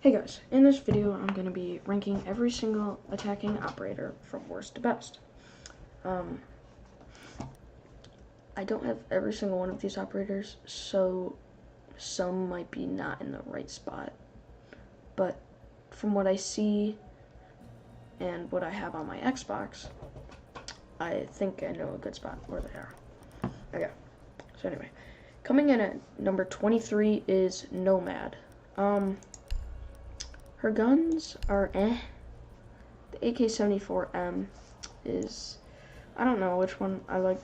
Hey guys, in this video I'm going to be ranking every single attacking operator from worst to best. I don't have every single one of these operators, so some might be not in the right spot. But from what I see and what I have on my Xbox, I think I know a good spot where they are. Okay, so anyway, coming in at number 23 is Nomad. Her guns are eh. The AK-74M is, I don't know which one I like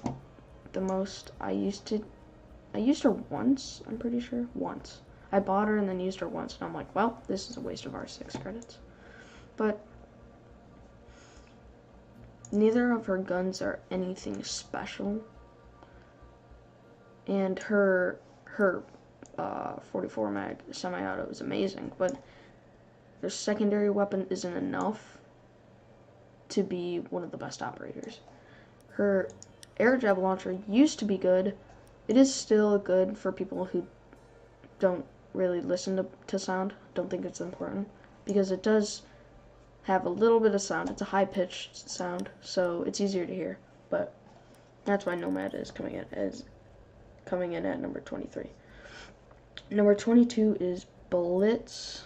the most. I used her once, I'm pretty sure, once. I bought her and then used her once, and I'm like, well, this is a waste of R6 credits. But neither of her guns are anything special. And her 44 mag semi-auto is amazing, but their secondary weapon isn't enough to be one of the best operators. Her air jab launcher used to be good. It is still good for people who don't really listen to sound, don't think it's important, because it does have a little bit of sound. It's a high-pitched sound, so it's easier to hear. But that's why Nomad is coming in at number 23. Number 22 is Blitz.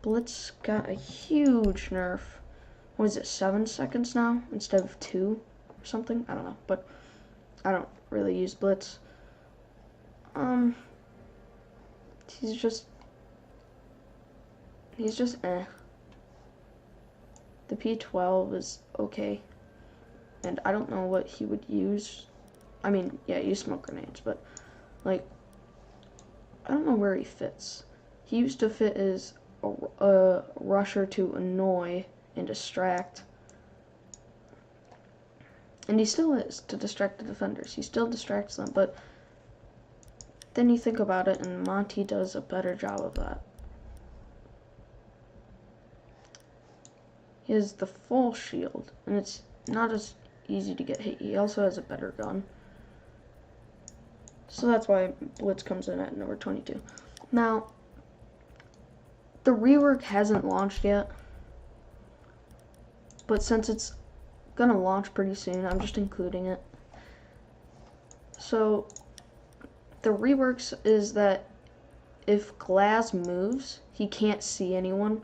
Blitz got a huge nerf. What is it, 7 seconds now instead of 2 or something? I don't know, but I don't really use Blitz. He's just eh. The P12 is okay, and I don't know what he would use. I mean, yeah, use smoke grenades, but like, I don't know where he fits. He used to fit as a rusher to annoy and distract, and he still is to distract the defenders. He still distracts them, but then you think about it, and Monty does a better job of that. He has the full shield, and it's not as easy to get hit. He also has a better gun. So that's why Blitz comes in at number 22. Now, the rework hasn't launched yet, but since it's gonna launch pretty soon, I'm just including it. So, the reworks is that if Glass moves, he can't see anyone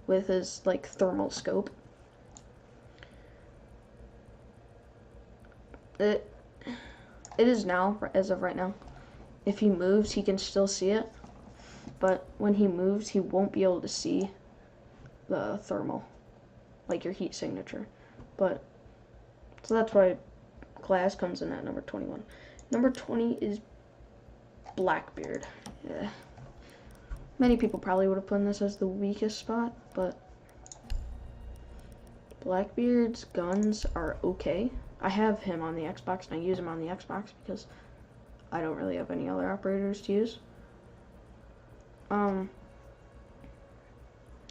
with his, like, thermal scope. It is now, as of right now. If he moves, he can still see it, but when he moves, he won't be able to see the thermal, like your heat signature. But, so that's why Glass comes in at number 21. Number 20 is Blackbeard. Yeah. Many people probably would have put this as the weakest spot, but Blackbeard's guns are okay. I have him on the Xbox, and I use him on the Xbox because I don't really have any other operators to use.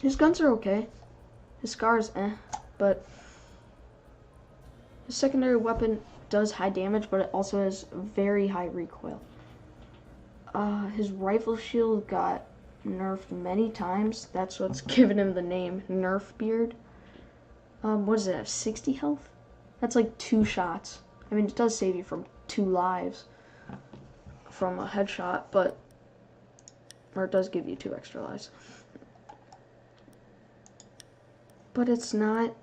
His guns are okay. His scars, but his secondary weapon does high damage, but it also has very high recoil. His rifle shield got nerfed many times. That's what's given him the name Nerf Beard. What does it have, 60 health? That's like 2 shots. I mean, it does save you from 2 lives from a headshot, or it does give you 2 extra lives. But it's not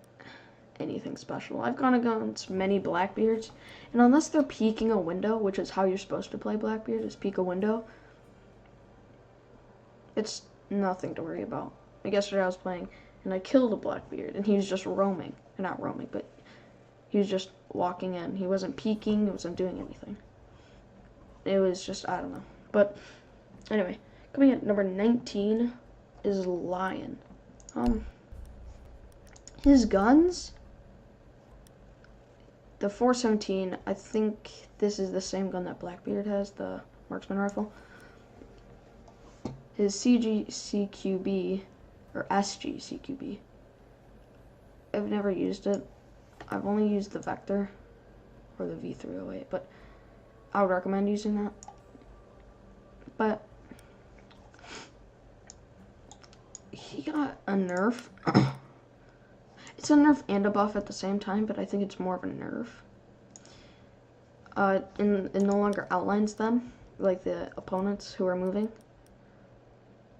anything special. I've gone against many Blackbeards, and unless they're peeking a window, which is how you're supposed to play Blackbeard, is peek a window, it's nothing to worry about. Like yesterday I was playing, and I killed a Blackbeard, and he was just roaming. Not roaming, but he was just walking in. He wasn't peeking, he wasn't doing anything. It was just, I don't know. But, anyway, coming at number 19 is Lion. His guns, the 417, I think this is the same gun that Blackbeard has, the marksman rifle. His CGCQB, or SGCQB, I've never used it. I've only used the Vector, or the V308, but I would recommend using that. But he got a nerf. It's a nerf and a buff at the same time, but I think it's more of a nerf. It no longer outlines them, like the opponents who are moving.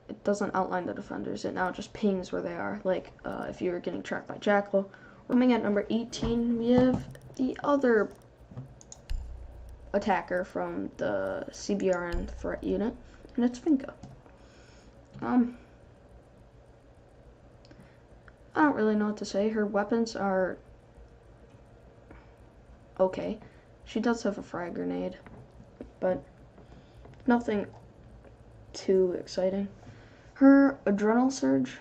It doesn't outline the defenders. It now just pings where they are. Like, if you were getting tracked by Jackal. Coming at number 18, we have the other attacker from the CBRN threat unit, and it's Finca. I don't really know what to say. Her weapons are okay. She does have a frag grenade, but nothing too exciting. Her adrenal surge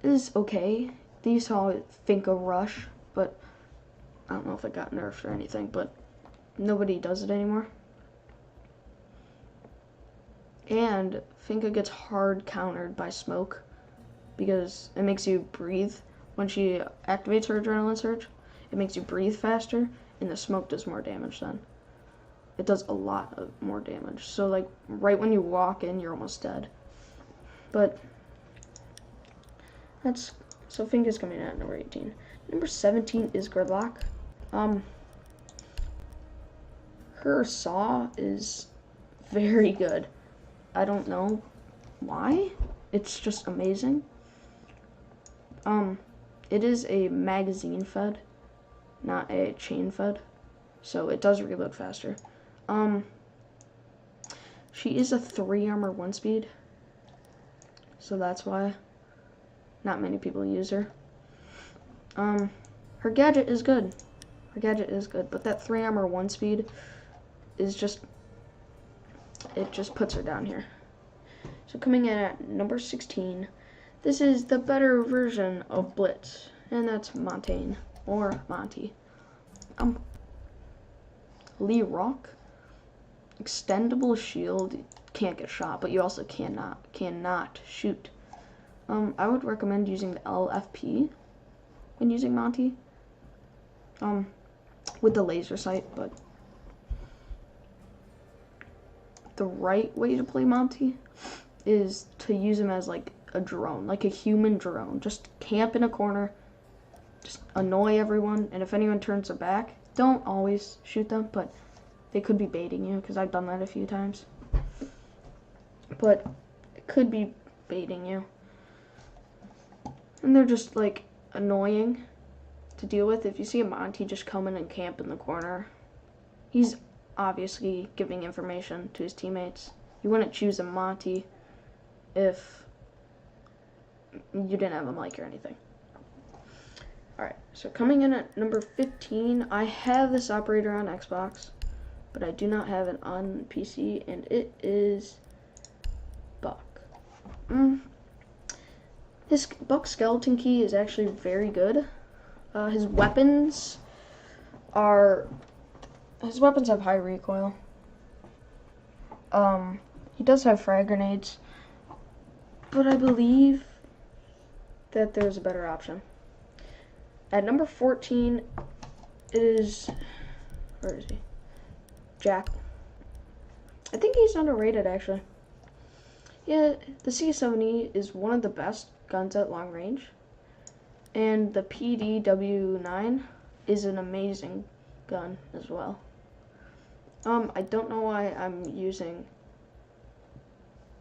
is okay. These saw Finca rush, but I don't know if it got nerfed or anything, but nobody does it anymore. And Finca gets hard countered by smoke because it makes you breathe. When she activates her adrenaline surge, it makes you breathe faster, and the smoke does more damage then. It does a lot of more damage. So, like, right when you walk in, you're almost dead. But so Finca's coming in at number 18. Number 17 is Gridlock. Her saw is very good. I don't know why. It's just amazing. It is a magazine fed, not a chain fed, so it does reload faster. She is a 3 armor 1 speed, so that's why not many people use her. Her gadget is good. But that 3 armor 1 speed is just, it just puts her down here. So coming in at number 16, this is the better version of Blitz, and that's Monty, or Monty. Lee Rock, extendable shield, can't get shot, but you also cannot shoot. I would recommend using the LFP when using Monty, with the laser sight, but the right way to play Monty is to use him as like a drone, like a human drone. Just camp in a corner, just annoy everyone, and if anyone turns their back, don't always shoot them, but they could be baiting you, because I've done that a few times. But it could be baiting you. And they're just like annoying to deal with. If you see a Monty just come in and camp in the corner, he's obviously giving information to his teammates. You wouldn't choose a Monty if you didn't have a mic or anything. Alright, so coming in at number 15, I have this operator on Xbox, but I do not have it on PC, and it is Buck. His Buck skeleton key is actually very good. His weapons have high recoil. He does have frag grenades, but I believe that there's a better option. At number 14 is, where is he? Jack. I think he's underrated, actually. Yeah, the C70 is one of the best guns at long range, and the PDW9 is an amazing gun as well. I don't know why I'm using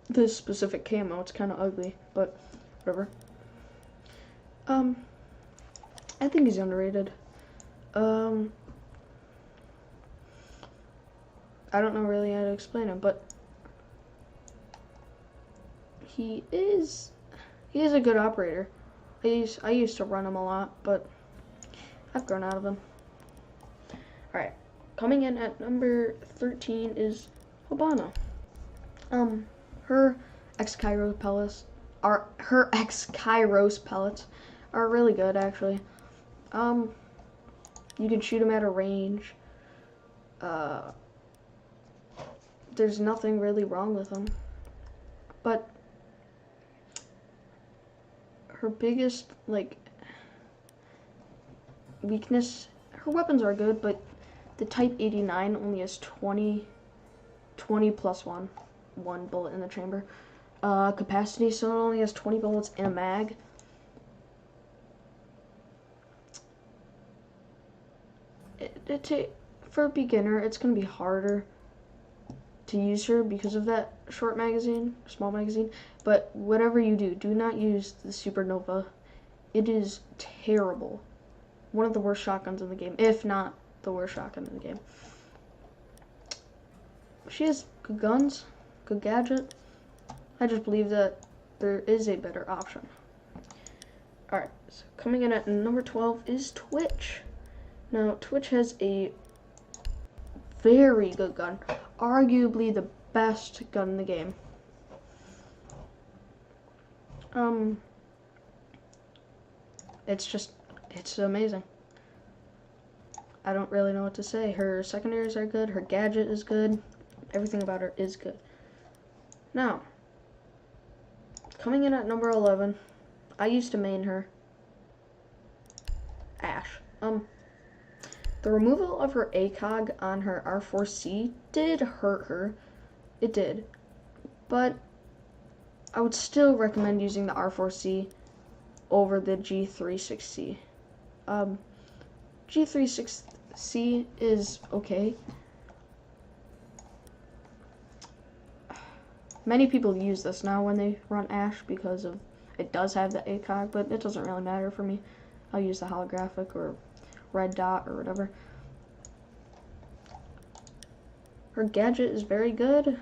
this specific camo. It's kind of ugly, but whatever. I think he's underrated. I don't know really how to explain him, but he is a good operator. I used to run him a lot, but I've grown out of him. Alright, coming in at number 13 is Habano. Her X-Kairos pellets are really good, actually. You can shoot them at a range. There's nothing really wrong with them, but her biggest weakness, her weapons are good, but the Type 89 only has 20 plus one bullet in the chamber. capacity, so it only has 20 bullets and a mag. For a beginner, it's going to be harder to use her because of that short magazine, small magazine. But whatever you do, do not use the Supernova. It is terrible. One of the worst shotguns in the game, if not the worst shotgun in the game. She has good guns, good gadget. I just believe that there is a better option. Alright, so coming in at number 12 is Twitch. Now, Twitch has a very good gun. Arguably the best gun in the game. It's amazing. I don't really know what to say. Her secondaries are good, her gadget is good, everything about her is good. Now, coming in at number 11, I used to main her, Ash. The removal of her ACOG on her R4C did hurt her. It did. But I would still recommend using the R4C over the G36C. G36C is okay. Many people use this now when they run Ash because of it does have the ACOG, but it doesn't really matter for me. I'll use the holographic or red dot or whatever. Her gadget is very good.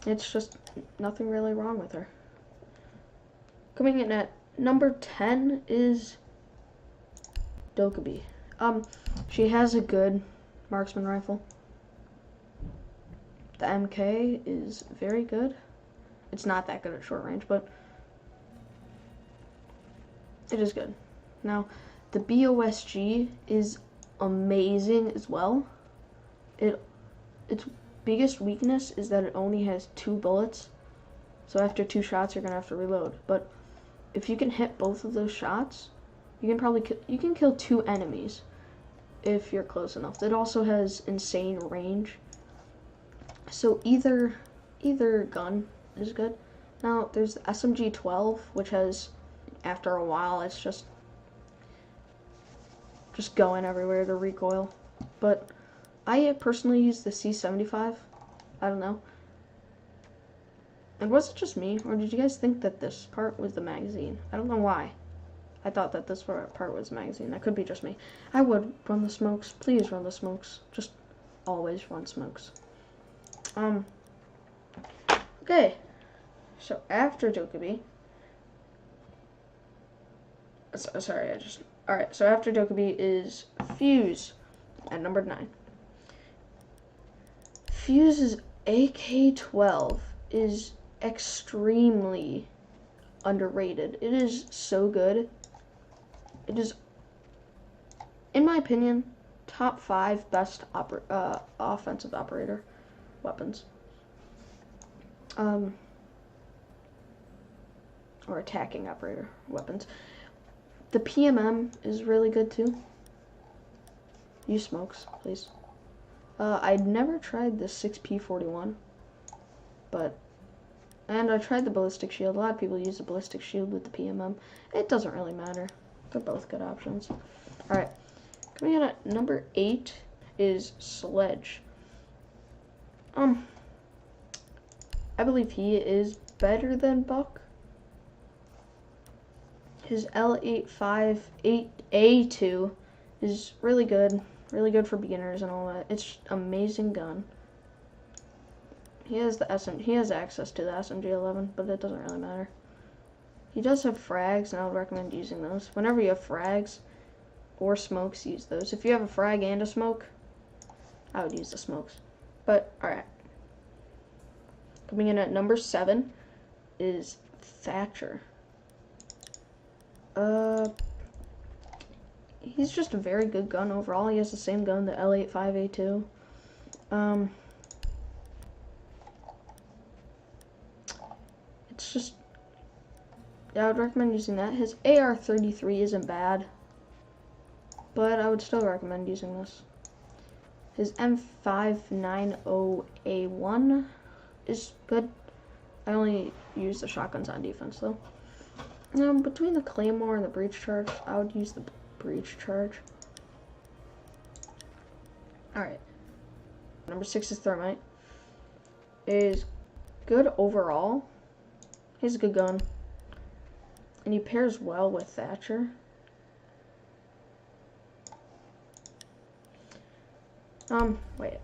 It's just nothing really wrong with her. Coming in at number 10 is Doka. She has a good marksman rifle. The MK is very good. It's not that good at short range, but it is good. Now, the BOSG is amazing as well. Its biggest weakness is that it only has 2 bullets. So after 2 shots, you're gonna have to reload. But if you can hit both of those shots, you can probably kill 2 enemies if you're close enough. It also has insane range. So either gun is good. Now there's the SMG-12, which has, after a while, it's just going everywhere, the recoil. But I personally use the C75. I don't know. And was it just me, or did you guys think that this part was the magazine? I don't know why. I thought that this part was the magazine. That could be just me. I would run the smokes. Please run the smokes. Just always run smokes. Okay. So after Doka, alright, so after Doka is Fuse at number 9. Fuse's AK-12 is extremely underrated. It is so good. It is, in my opinion, top 5 best offensive operator weapons. Or attacking operator weapons. The PMM is really good too. Use smokes, please. I'd never tried the 6P41, and I tried the ballistic shield. A lot of people use the ballistic shield with the PMM. It doesn't really matter. They're both good options. Alright, coming in at number 8 is Sledge. I believe he is better than Buck. His L858A2 is really good for beginners and all that. It's an amazing gun. He has access to the SMG-11, but that doesn't really matter. He does have frags, and I would recommend using those. Whenever you have frags or smokes, use those. If you have a frag and a smoke, I would use the smokes. But, alright. Coming in at number 7 is Thatcher. He's just a very good gun overall. He has the same gun, the L85A2. It's just, yeah, I would recommend using that. His AR-33 isn't bad, but I would still recommend using this. His M590A1 is good. I only use the shotguns on defense though. Between the Claymore and the Breach Charge, I would use the Breach Charge. Alright. Number 6 is Tormite. Is good overall. He's a good gun. And he pairs well with Thatcher. Wait.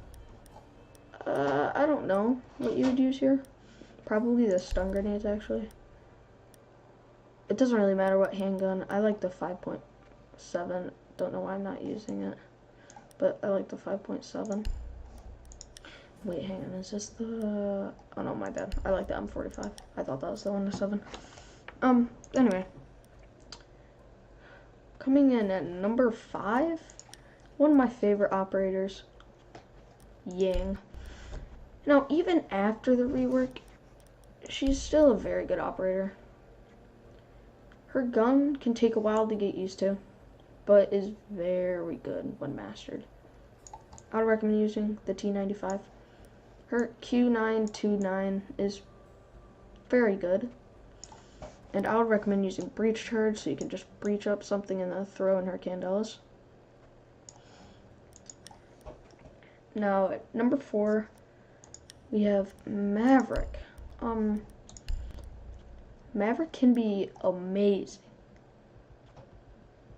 I don't know what you would use here. Probably the stun grenades, actually. It doesn't really matter what handgun. I like the 5.7. Don't know why I'm not using it. But I like the 5.7. Wait, hang on. Is this the... Oh, no, my bad. I like the M45. I thought that was the 1-7. Anyway. Coming in at number 5. One of my favorite operators. Ying. Now, even after the rework, she's still a very good operator. Her gun can take a while to get used to, but is very good when mastered. I would recommend using the T95. Her Q929 is very good. And I would recommend using Breach Charge so you can just breach up something and then throw in her Candelas. Now, at number 4, we have Maverick. Maverick can be amazing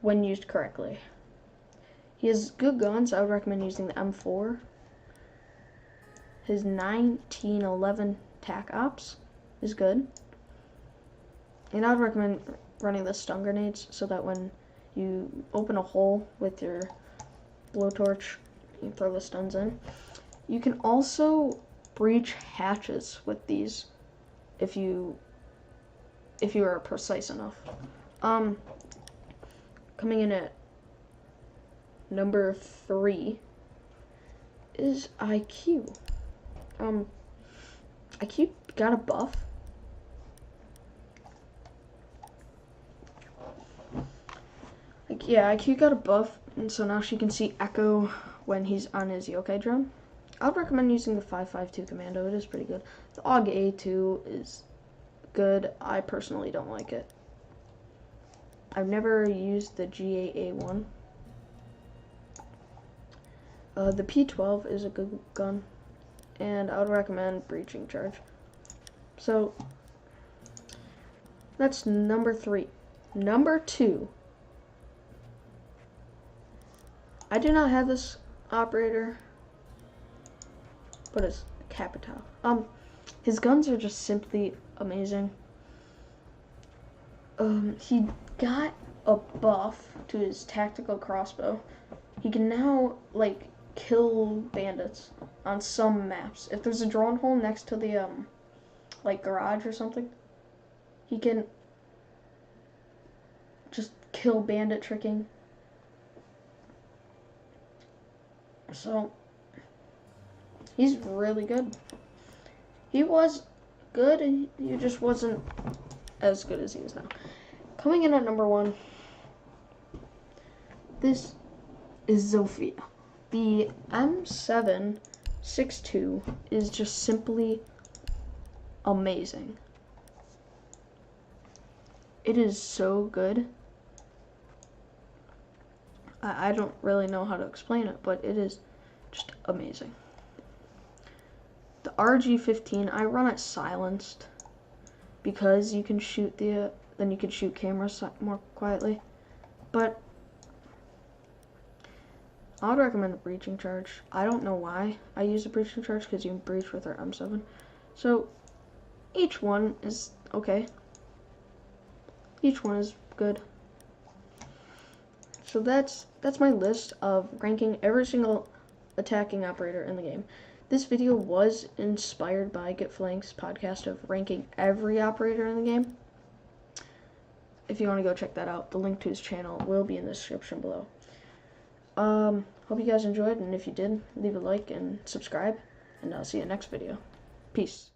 when used correctly. He has good guns. I would recommend using the M4. His 1911 TAC Ops is good. And I would recommend running the stun grenades so that when you open a hole with your blowtorch, you can throw the stuns in. You can also breach hatches with these if you are precise enough. Coming in at number 3 is IQ. IQ got a buff. Yeah, IQ got a buff, and so now she can see Echo when he's on his yokai drone. I would recommend using the 5.52 commando. It is pretty good. The AUG A2 is good. I personally don't like it. I've never used the GAA1. The P12 is a good gun, and I would recommend Breaching Charge. So that's number 3. Number 2. I do not have this operator, but it's Capital. His guns are just simply amazing. He got a buff to his tactical crossbow. He can now, like, kill bandits on some maps. If there's a drone hole next to the, like, garage or something, he can just kill bandit tricking. So, he's really good. He was good, and he just wasn't as good as he is now. Coming in at number 1, this is Sophie. The M762 is just simply amazing. It is so good. I don't really know how to explain it, but it is just amazing. The RG15, I run it silenced because you can shoot then you can shoot cameras more quietly. But I would recommend the Breaching Charge. I don't know why I use the Breaching Charge, because you can breach with our M7. So each one is okay. Each one is good. So that's my list of ranking every single attacking operator in the game. This video was inspired by GetFlank's podcast of ranking every operator in the game. If you want to go check that out, the link to his channel will be in the description below. Hope you guys enjoyed, and if you did, leave a like and subscribe, and I'll see you next video. Peace.